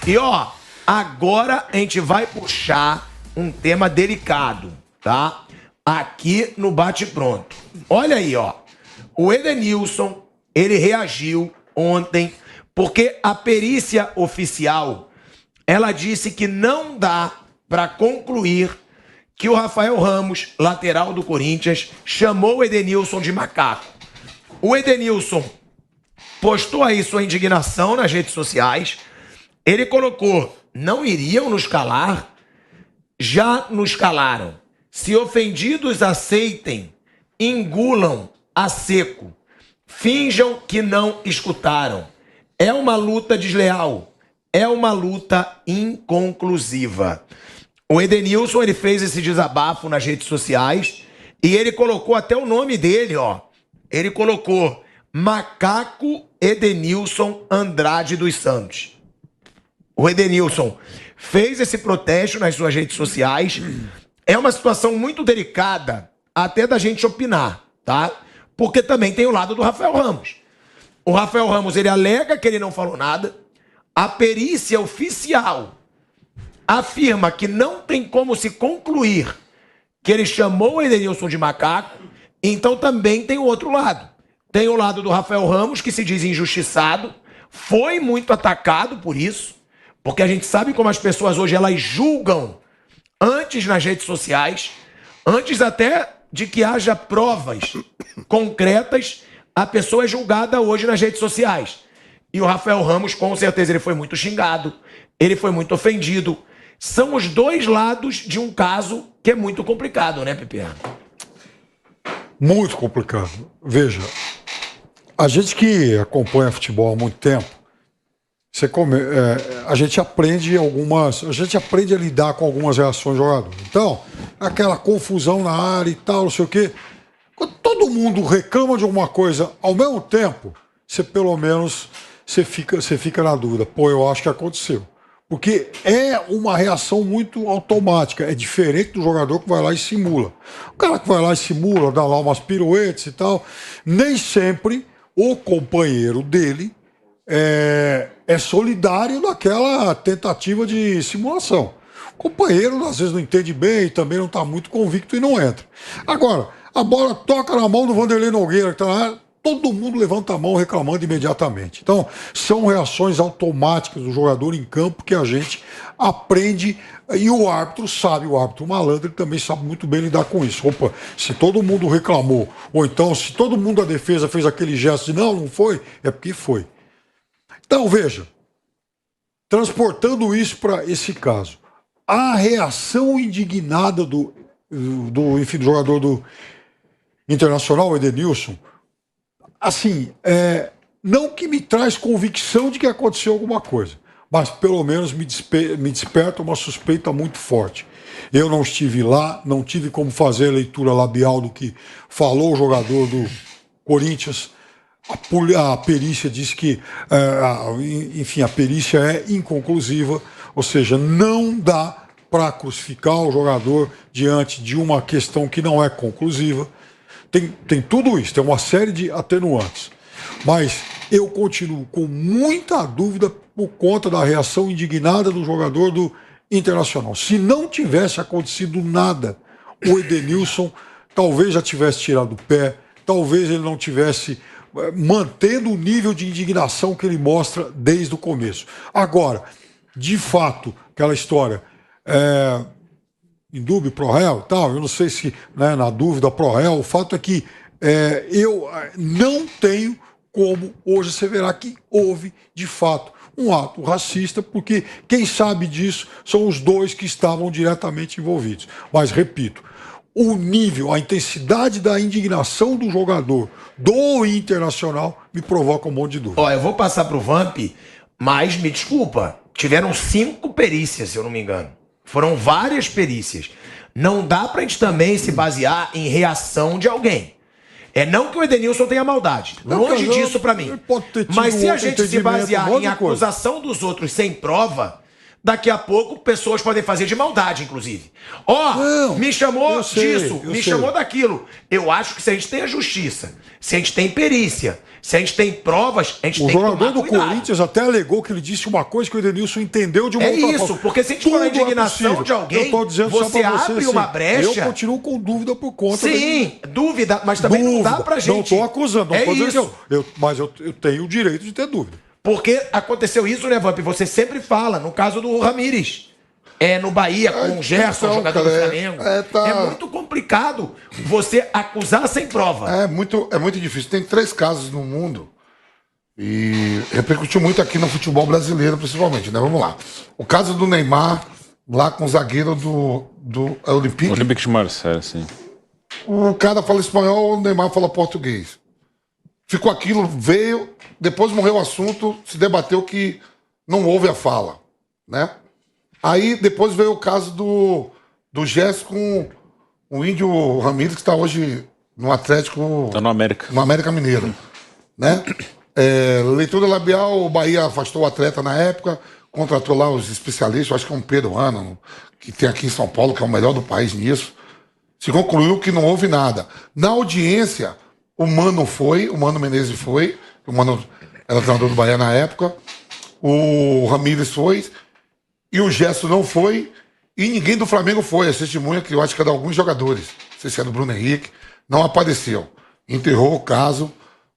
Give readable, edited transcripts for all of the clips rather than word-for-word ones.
E ó, agora a gente vai puxar um tema delicado, tá? Aqui no Bate Pronto. Olha aí, ó. O Edenilson, ele reagiu ontem porque a perícia oficial, ela disse que não dá para concluir que o Rafael Ramos, lateral do Corinthians, chamou o Edenilson de macaco. O Edenilson postou aí sua indignação nas redes sociais. Ele colocou: não iriam nos calar? Já nos calaram. Se ofendidos, aceitem, engulam a seco, finjam que não escutaram. É uma luta desleal, é uma luta inconclusiva. O Edenilson, ele fez esse desabafo nas redes sociais e ele colocou até o nome dele, ó. Ele colocou Macaco Edenilson Andrade dos Santos. O Edenilson fez esse protesto nas suas redes sociais. É uma situação muito delicada até da gente opinar, tá? Porque também tem o lado do Rafael Ramos. O Rafael Ramos, ele alega que ele não falou nada. A perícia oficial afirma que não tem como se concluir que ele chamou o Edenilson de macaco. Então também tem o outro lado. Tem o lado do Rafael Ramos, que se diz injustiçado, foi muito atacado por isso, porque a gente sabe como as pessoas hoje elas julgam antes nas redes sociais, antes até de que haja provas concretas, a pessoa é julgada hoje nas redes sociais. E o Rafael Ramos, com certeza, ele foi muito xingado, ele foi muito ofendido. São os dois lados de um caso que é muito complicado, né, Pepe? Muito complicado. Veja, a gente que acompanha futebol há muito tempo, a gente aprende a lidar com algumas reações do jogador. Então, aquela confusão na área e tal, não sei o quê. Quando todo mundo reclama de alguma coisa ao mesmo tempo, você pelo menos você fica na dúvida. Pô, eu acho que aconteceu. Porque é uma reação muito automática. É diferente do jogador que vai lá e simula. O cara que vai lá e simula, dá lá umas piruetas e tal, nem sempre o companheiro dele é solidário naquela tentativa de simulação. O companheiro às vezes não entende bem, também não está muito convicto e não entra. Agora, a bola toca na mão do Vanderlei Nogueira, que está lá, todo mundo levanta a mão reclamando imediatamente. Então, são reações automáticas do jogador em campo que a gente aprende e o árbitro sabe, o árbitro malandro ele também sabe muito bem lidar com isso. Opa, se todo mundo reclamou, ou então se todo mundo da defesa fez aquele gesto de não foi, é porque foi. Então, veja, transportando isso para esse caso, a reação indignada do jogador do Internacional, Edenilson, assim, não que me traz convicção de que aconteceu alguma coisa, mas pelo menos me desperta uma suspeita muito forte. Eu não estive lá, não tive como fazer a leitura labial do que falou o jogador do Corinthians. A perícia diz que, enfim, a perícia é inconclusiva, ou seja, não dá para crucificar o jogador diante de uma questão que não é conclusiva. Tem tudo isso, tem uma série de atenuantes. Mas eu continuo com muita dúvida por conta da reação indignada do jogador do Internacional. Se não tivesse acontecido nada, o Edenilson talvez já tivesse tirado o pé, talvez ele não tivesse mantendo o nível de indignação que ele mostra desde o começo. Agora, de fato, aquela história... em dúvida pro réu e tal, eu não sei se na dúvida pro réu, o fato é que eu não tenho como hoje você verá que houve de fato um ato racista, porque quem sabe disso são os dois que estavam diretamente envolvidos. Mas repito, o nível, a intensidade da indignação do jogador do Internacional me provoca um monte de dúvida. Ó, eu vou passar pro Vamp, mas me desculpa, tiveram 5 perícias, se eu não me engano. Foram várias perícias. Não dá pra gente também se basear em reação de alguém. Não que o Edenilson tenha maldade. Longe disso pra mim. Mas se a gente se basear em acusação dos outros sem prova, Daqui a pouco, pessoas podem fazer de maldade, inclusive. Não, Me chamou eu sei, disso, eu me sei. chamou daquilo. Eu acho que se a gente tem a justiça, se a gente tem perícia, se a gente tem provas, a gente O tem que jogador tomar do cuidado. Corinthians até alegou que ele disse uma coisa que o Edenilson entendeu de uma É outra isso, forma. porque se a gente for na Tudo é indignação possível. de alguém, eu tô dizendo você só pra abre assim, uma brecha. Eu continuo com dúvida por conta Sim, dúvida, mas também não dá pra gente. Não estou acusando, não É estou dizendo isso. que mas eu tenho o direito de ter dúvida. Porque aconteceu isso, né, Vamp? Você sempre fala, no caso do Ramires. No Bahia, com o Gerson, então, jogador cara, do Flamengo. tá- É muito complicado você acusar sem prova. É muito difícil. Tem 3 casos no mundo e repercutiu muito aqui no futebol brasileiro, principalmente, né? Vamos lá. O caso do Neymar, lá com o zagueiro do Olympique. Olympique de Marseille, sim. O cara fala espanhol, o Neymar fala português. Ficou aquilo, veio, depois morreu o assunto, se debateu que não houve a fala, né? Aí depois veio o caso do Gerson com o Índio Ramírez, que está hoje no Atlético... Tá no América. No América Mineiro, né? Leitura labial, o Bahia afastou o atleta na época, contratou lá os especialistas, acho que é um peruano, que tem aqui em São Paulo, que é o melhor do país nisso. Se concluiu que não houve nada. Na audiência, o Mano Menezes foi, o Mano era treinador do Bahia na época, o Ramírez foi, e o Gerson não foi, e ninguém do Flamengo foi. A testemunha, que eu acho que era de alguns jogadores, não sei se era do Bruno Henrique, não apareceu. Enterrou o caso,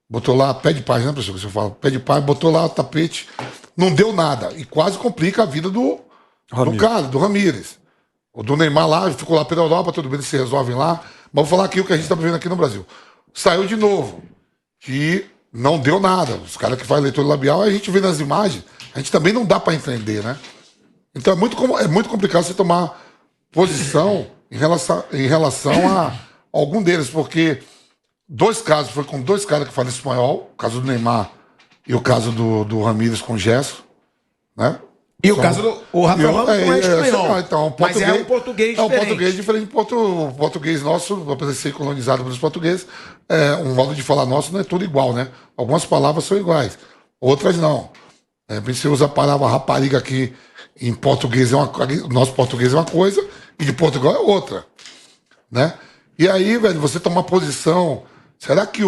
botou lá, pé de paz, né, pessoal? Que você fala, pé de paz, botou lá o tapete, não deu nada. E quase complica a vida do cara, do Ramírez. O do Neymar lá, ficou lá pela Europa, tudo bem, eles se resolvem lá. Mas vou falar aqui o que a gente está vivendo aqui no Brasil. Saiu de novo, que não deu nada. Os caras que fazem leitura labial, a gente vê nas imagens, a gente também não dá para entender, né? Então é muito complicado você tomar posição em relação a algum deles, porque 2 casos, foi com 2 caras que falam espanhol, o caso do Neymar e o caso do Ramírez com o Gerson, né? E o caso do Rafael Ramos não é espanhol. Então, mas é um português diferente. É um português diferente. O português nosso, apesar de ser colonizado pelos portugueses, um modo de falar nosso não é tudo igual, né? Algumas palavras são iguais, outras não. Você usa a palavra rapariga aqui em português, nosso português é uma coisa, e de Portugal é outra, né? E aí, velho, você tomar posição, será que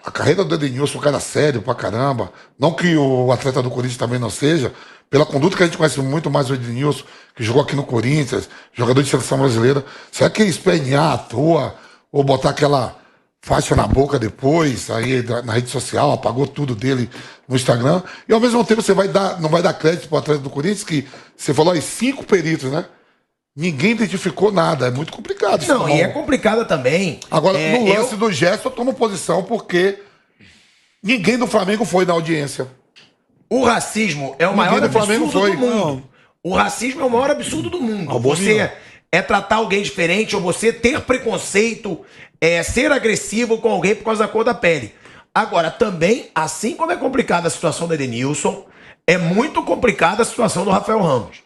a carreira do Edenilson é um cara sério pra caramba, não que o atleta do Corinthians também não seja, pela conduta que a gente conhece muito mais o Edenilson, que jogou aqui no Corinthians, jogador de seleção brasileira, será que espernear à toa, ou botar aquela faixa na boca depois, aí na rede social, apagou tudo dele no Instagram, e ao mesmo tempo você não vai dar crédito pro atleta do Corinthians, que você falou aí 5 peritos, né? Ninguém identificou nada, é muito complicado. Não, e é complicado também. Agora, no lance do Gerson, eu tomo posição porque ninguém do Flamengo foi na audiência. O racismo é o maior Ninguém do Flamengo absurdo foi. do mundo. O racismo é o maior absurdo do mundo. Abominável. Você tratar alguém diferente ou você ter preconceito, ser agressivo com alguém por causa da cor da pele. Agora, também, assim como é complicada a situação do Edenilson, é muito complicada a situação do Rafael Ramos.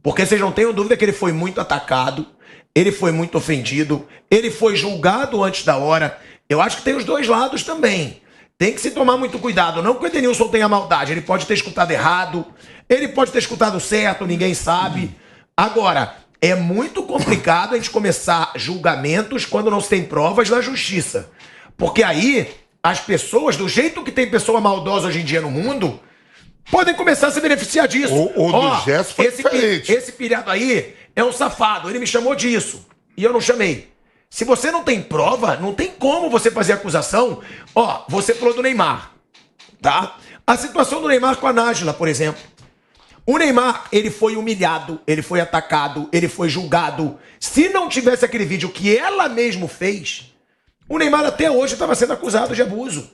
Porque vocês não tenham dúvida que ele foi muito atacado, ele foi muito ofendido, ele foi julgado antes da hora. Eu acho que tem os 2 lados também. Tem que se tomar muito cuidado. Não que o Edenilson tenha maldade, ele pode ter escutado errado, ele pode ter escutado certo, ninguém sabe. Agora, é muito complicado a gente começar julgamentos quando não se tem provas na justiça. Porque aí, as pessoas, do jeito que tem pessoa maldosa hoje em dia no mundo, podem começar a se beneficiar disso. O do Gerson foi diferente. Esse pilhado aí é um safado, ele me chamou disso. E eu não chamei. Se você não tem prova, não tem como você fazer acusação. Você falou do Neymar, tá? A situação do Neymar com a Nájila, por exemplo. O Neymar, ele foi humilhado, ele foi atacado, ele foi julgado. Se não tivesse aquele vídeo que ela mesmo fez, o Neymar até hoje estava sendo acusado de abuso.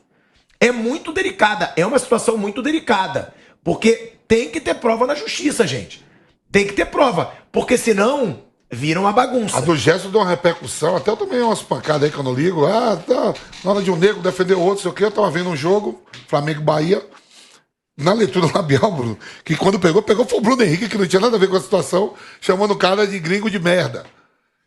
É muito delicada, é uma situação muito delicada. Porque tem que ter prova na justiça, gente. Tem que ter prova, porque senão vira uma bagunça. A do Gerson deu uma repercussão, até eu tomei umas pancadas aí que eu não ligo. Tá, na hora de um negro defender o outro, sei o quê. Eu tava vendo um jogo, Flamengo-Bahia, na leitura labial, Bruno, que quando pegou foi o Bruno Henrique, que não tinha nada a ver com a situação, chamando o cara de gringo de merda.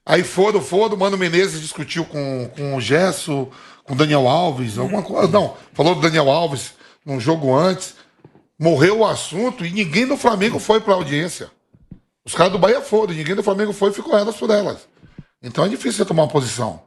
Aí foram, o Mano Menezes discutiu com o Gerson, com o Daniel Alves, alguma coisa. Não, falou do Daniel Alves num jogo antes. Morreu o assunto e ninguém do Flamengo foi pra audiência. Os caras do Bahia foram, ninguém do Flamengo foi e ficou elas por elas. Então é difícil você tomar uma posição.